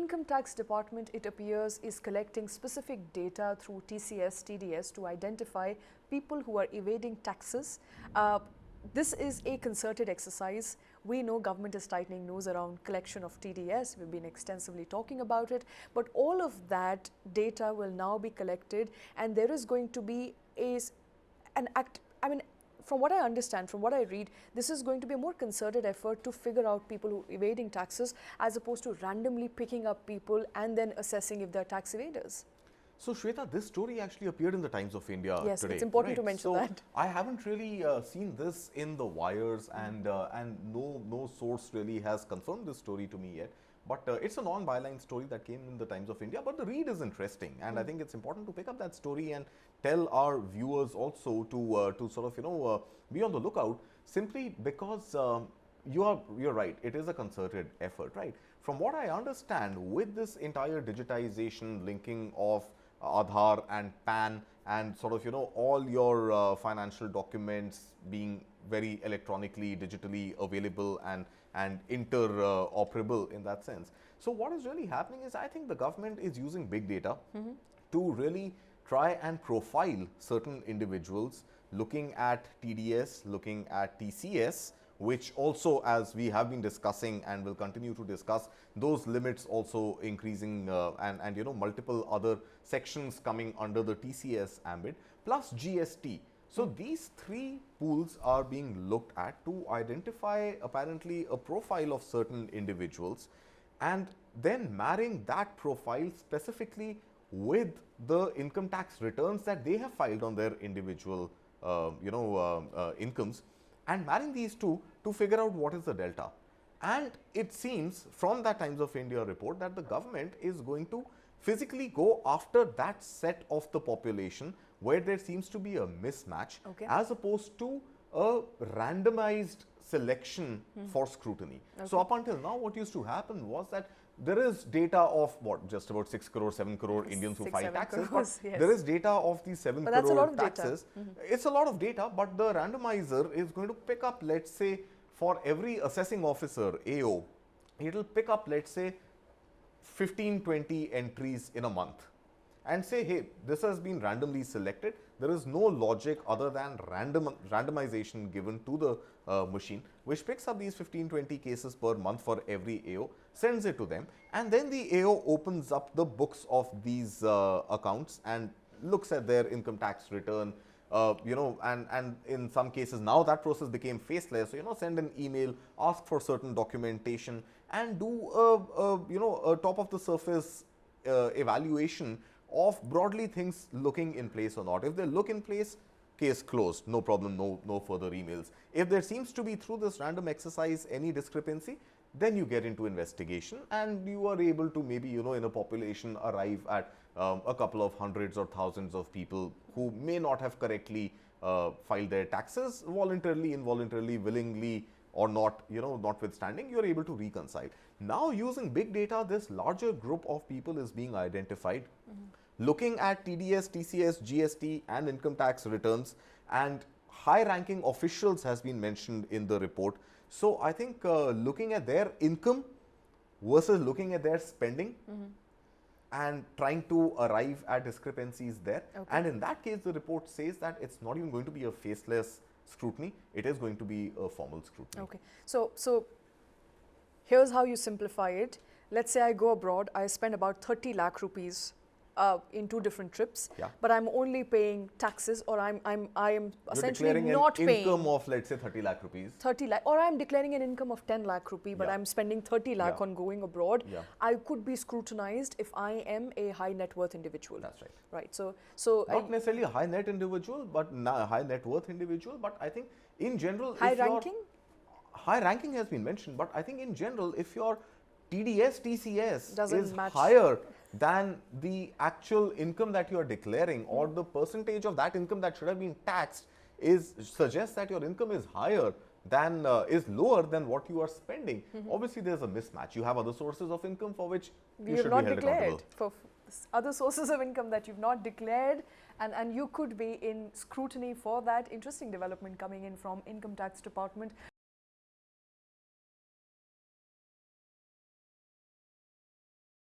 Income Tax Department, it appears, is collecting specific data through TCS, TDS to identify people who are evading taxes. This is a concerted exercise. We know government is tightening nose around collection of TDS. We've been extensively talking about it. But all of that data will now be collected, and there is going to be an act. I mean, from what I understand, from what I read, this is going to be a more concerted effort to figure out people who are evading taxes, as opposed to randomly picking up people and then assessing if they're tax evaders. So, Shweta, this story actually appeared in the Times of India yes, today. Yes, it's important to mention that. I haven't really seen this in the wires, and no source really has confirmed this story to me yet. But it's a non-byline story that came in the Times of India. But the read is interesting, and I think it's important to pick up that story and tell our viewers also to sort of be on the lookout. Simply because you're right, it is a concerted effort, right? From what I understand, with this entire digitization, linking of Aadhaar and PAN, and sort of all your financial documents being very electronically, digitally available and interoperable in that sense. So what is really happening is, I think the government is using big data to really try and profile certain individuals, looking at TDS, looking at TCS, which also, as we have been discussing and will continue to discuss, those limits also increasing and multiple other sections coming under the TCS ambit, plus GST. So these three pools are being looked at to identify apparently a profile of certain individuals, and then marrying that profile specifically with the income tax returns that they have filed on their individual incomes, and marrying these two to figure out what is the delta. And it seems from that Times of India report that the government is going to physically go after that set of the population where there seems to be a mismatch, as opposed to a randomized selection for scrutiny. So up until now, what used to happen was that there is data of what, just about 6 crore, 7 crore Indians who file taxes, but there is data of these 7 crore taxes. It's a lot of data, but the randomizer is going to pick up, let's say, for every assessing officer, AO, it will pick up, let's say, 15-20 entries in a month and say, hey, this has been randomly selected. There is no logic other than randomization given to the machine, which picks up these 15-20 cases per month for every AO, sends it to them, and then the AO opens up the books of these accounts and looks at their income tax return, and in some cases now that process became faceless. So, send an email, ask for certain documentation, and do a top of the surface evaluation of broadly things looking in place or not. If they look in place, case closed, no problem, no further emails. If there seems to be, through this random exercise, any discrepancy, then you get into investigation, and you are able to maybe, in a population, arrive at a couple of hundreds or thousands of people who may not have correctly filed their taxes voluntarily, involuntarily, willingly, or not, notwithstanding, you are able to reconcile. Now, using big data, this larger group of people is being identified, looking at TDS, TCS, GST and income tax returns, and high-ranking officials has been mentioned in the report. So, I think looking at their income versus looking at their spending and trying to arrive at discrepancies there. And in that case, the report says that it's not even going to be a faceless scrutiny, it is going to be a formal scrutiny. So here's how you simplify it. Let's say I go abroad, I spend about 30 lakh rupees in 2 different trips, but I'm only paying taxes, or I am essentially not paying income of, let's say, 30 lakh rupees. 30 lakh, or I'm declaring an income of 10 lakh rupee, but I'm spending 30 lakh on going abroad. I could be scrutinized if I am a high net worth individual. That's right. Right. So not necessarily a high net individual, but high net worth individual. But I think in general, high ranking. High ranking has been mentioned, but I think in general, if your TDS, TCS is match higher than the actual income that you are declaring, or the percentage of that income that should have been taxed suggests that your income is higher than is lower than what you are spending. Obviously, there is a mismatch. You have other sources of income for which you should be held accountable. For other sources of income that you've not declared, and you could be in scrutiny for that. Interesting development coming in from Income Tax Department.